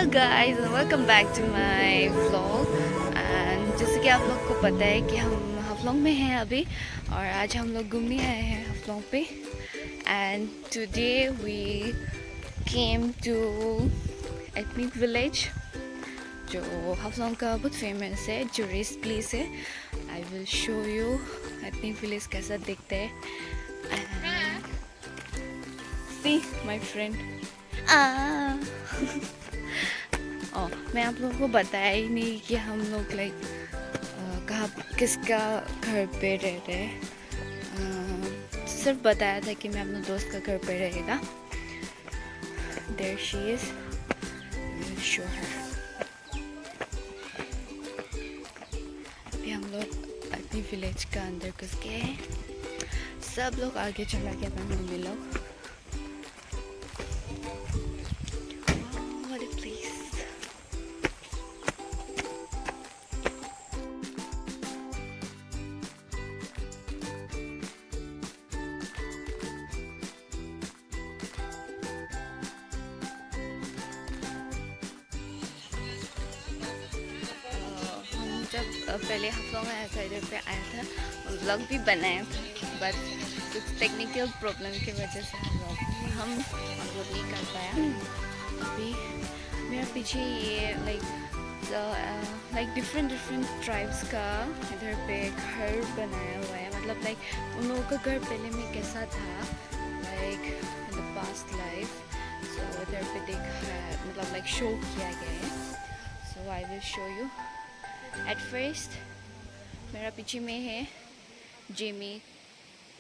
Hello guys, welcome back to my vlog. And जैसे कि आप लोग को पता है कि हम हफलोंग में हैं अभी, और आज हम लोग घूमने आए हैं हफलोंग पे। And today we came to ethnic village, जो हफलोंग का बहुत फेमस है, टूरिस्ट प्लेस है। I will show you ethnic village कैसा दिखता है। एंड सी माय फ्रेंड मैं आप लोगों को बताया ही नहीं कि हम लोग लाइक कहाँ किसका घर पे रह रहे हैं। सिर्फ बताया था कि मैं अपने दोस्त का घर पे रहेगा। There she is. I'll show her. अभी हम लोग अपनी विलेज का अंदर घुस गए हैं। सब लोग आगे चला गया, अपनी मम्मी लोग। What a place. जब पहले हफ्लोंग में ऐसा इधर पे आया था, व्लॉग भी बनाया था, बट कुछ टेक्निकल प्रॉब्लम की वजह से हम अपलोड नहीं कर पाया। अभी मेरा पीछे ये लाइक डिफरेंट ट्राइब्स का इधर पे घर बनाया हुआ है। मतलब लाइक उन लोगों का घर पहले में कैसा था, like in the past life. So इधर पे देखा, मतलब लाइक शो किया गया है। So I will show you. At first मेरा पीछे में है जेमी।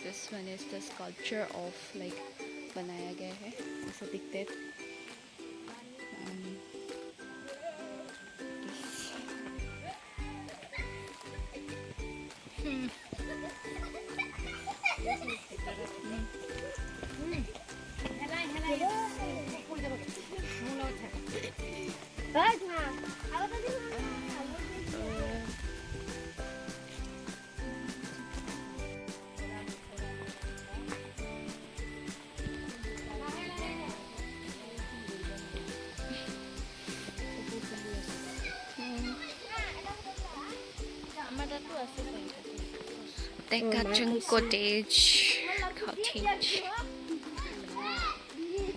This one is the sculpture of like बनाया गया है, ऐसा दिखता है। Dekachung cottage।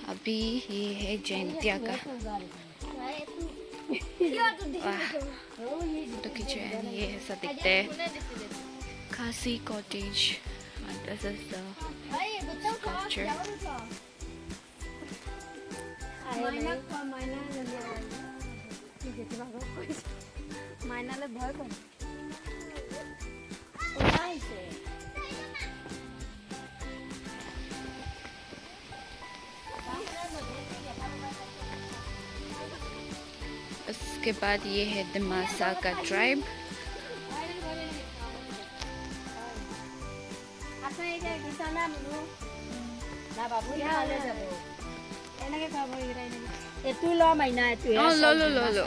अभी ये है जयंतिया का। तो किचन ये ऐसा दिखता है, खासी cottage. This is the sculpture। उसके बाद ये है दिमासा का ट्राइब। लो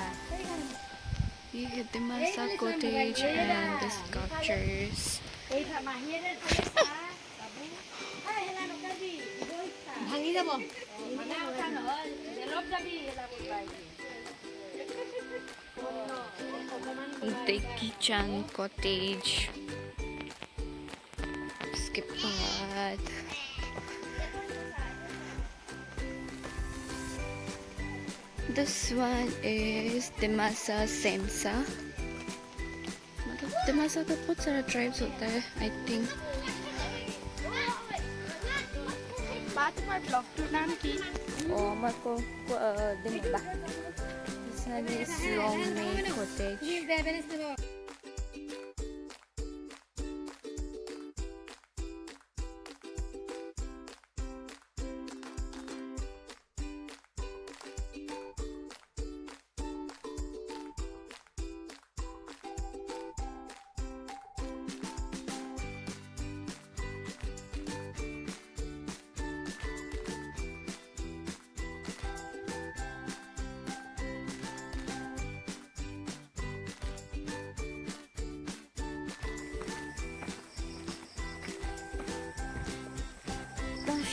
ये है Dimasa cottage and the sculptures. Dekhichang cottage. उसके बाद this one is दिमासा सेमसा। मतलब दिमासा का बहुत सारा ट्राइब्स होता है, आई थिंक। नाम की मको दिमाला। This one is long May cottage।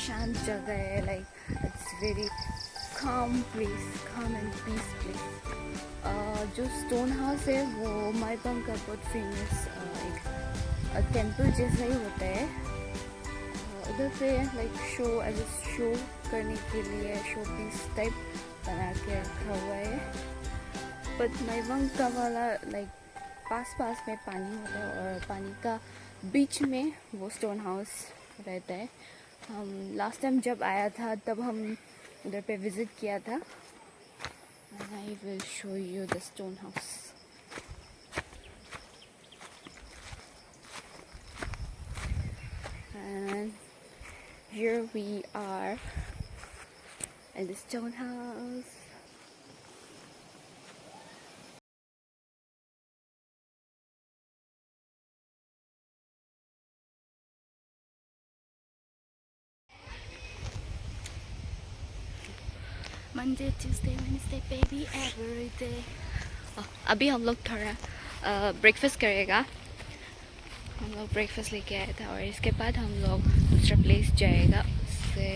शांत जगह है, like it's very calm and peace place. जो स्टोन हाउस है वो माइबंग का बहुत फेमस एक टेम्पल जैसा ही होता है। उधर पे लाइक शो करने के लिए शो पीस टाइप बना के रखा हुआ है। बट माइबंग का वाला लाइक पास में पानी होता है और पानी का बीच में वो स्टोन हाउस रहता है। हम लास्ट टाइम जब आया था तब हम उधर पे विज़िट किया था। आई will show you the stone house. And here we are in the stone house. Monday, Tuesday, Wednesday, baby, every day. अभी हम लोग थोड़ा ब्रेकफास्ट करेगा। हम लोग ब्रेकफास्ट लेके आए थे और इसके बाद हम लोग दूसरा प्लेस जाएगा। उससे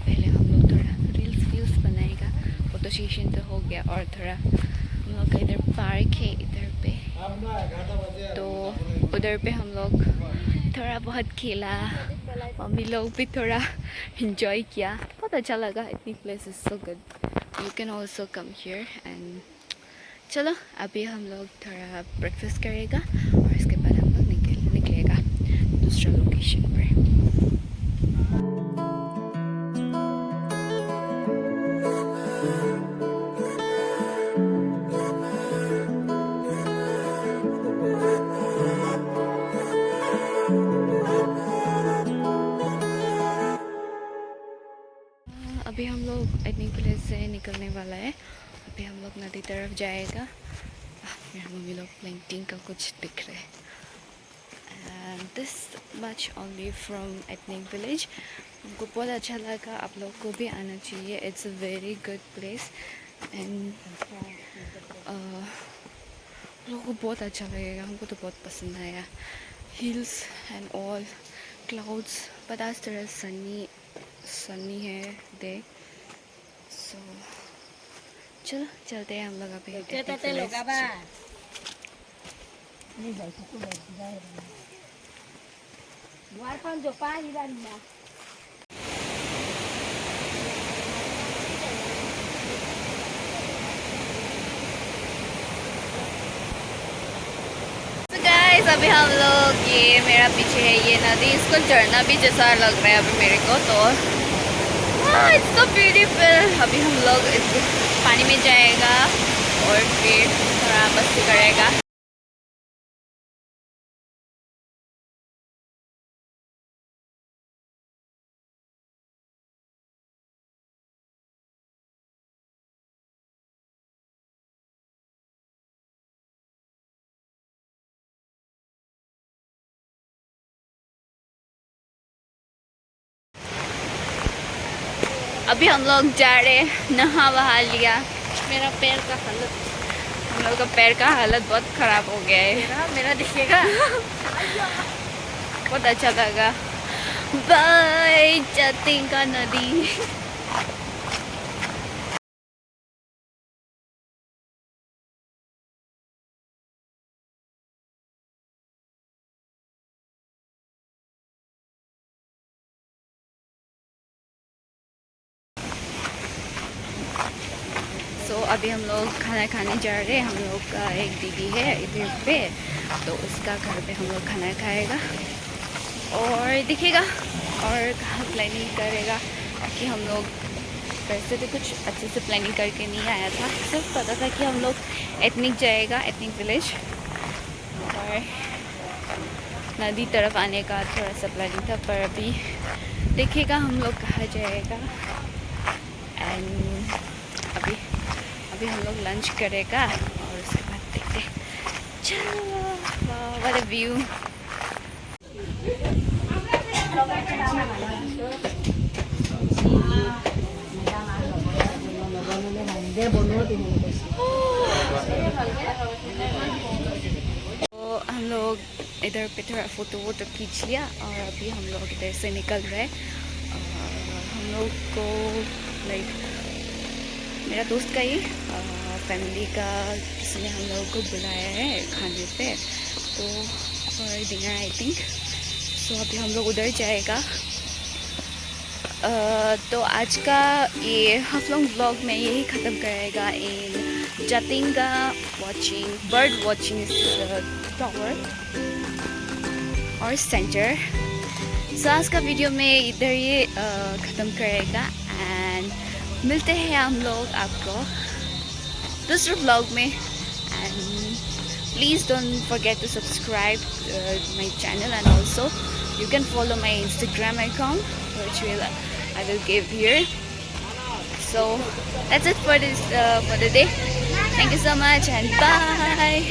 पहले हम लोग थोड़ा रील्स बनाएगा। फोटो सेशन तो हो गया और थोड़ा हम लोग का इधर पार्क है इधर पे, तो उधर पे हम लोग थोड़ा बहुत खेला। मम्मी लोग भी थोड़ा एंजॉय किया, बहुत अच्छा लगा। इतनी place is so good, you can also come here. And चलो अभी हम लोग थोड़ा ब्रेकफास्ट करेगा और इसके बाद हम लोग निकलेगा दूसरा लोकेशन पर। अभी हम लोग एथनिक विलेज से निकलने वाला है। अभी हम लोग नदी तरफ जाएगा। मेरे मम्मी लोग प्लेंटिंग का कुछ दिख रहे हैं। And this much only from ethnic village. हमको बहुत अच्छा लगा, आप लोग को भी आना चाहिए। It's a very good place and लोगों को बहुत अच्छा लगेगा। हमको तो बहुत पसंद आया। Hills and all clouds, but आज थोड़ा सनी है डे। सो चलो चलते हैं हम लोग अभी। अभी हम लोग, ये मेरा पीछे है ये नदी, इसको झरना भी जैसा लग रहा है अभी मेरे को। तो इट्स सो ब्यूटीफुल। अभी हम लोग इस पानी में जाएगा और फिर थोड़ा मस्ती करेगा। अभी हम लोग जा रहे हैं, नहा वहा लिया। मेरा पैर का हालत, हम लोग का पैर का हालत बहुत ख़राब हो गया है। मेरा दिखेगा। बहुत अच्छा लगा। बाय चतिंग का नदी। तो अभी हम लोग खाना खाने जा रहे हैं। हम लोग का एक दीदी है इधर पे, तो उसका घर पे हम लोग खाना खाएगा और दिखेगा और कहाँ प्लानिंग करेगा। कि हम लोग वैसे तो कुछ अच्छे से प्लानिंग करके नहीं आया था, सिर्फ पता था कि हम लोग एथनिक जाएगा, एथनिक विलेज, और नदी तरफ आने का थोड़ा सा प्लानिंग था। पर अभी देखेगा हम लोग कहाँ जाएगा। एंड अभी हम लोग लंच करेगा और उसके बाद देखते हैं। चलो, व्हाट अ व्यू। तो हम लोग इधर पे थोड़ा फोटो वोटो खींच लिया और अभी हम लोग इधर से निकल रहे हैं। हम लोग को लाइक मेरा दोस्त का ही फैमिली का किसी ने हम लोगों को बुलाया है खाने पे, तो फॉर डिनर आई थिंक। सो अभी हम लोग उधर जाएगा। तो आज का ये हाफलोंग व्लॉग में यही ख़त्म करेगा। In Jatinga watching bird watching tower और सेंटर। सो आज का वीडियो में इधर ये ख़त्म करेगा एंड मिलते हैं हम लोग आपको दूसरे व्लॉग में। And please don't forget to subscribe my channel and also you can follow my Instagram account, which I will give here. So that's it for this for the day. Thank you so much and bye.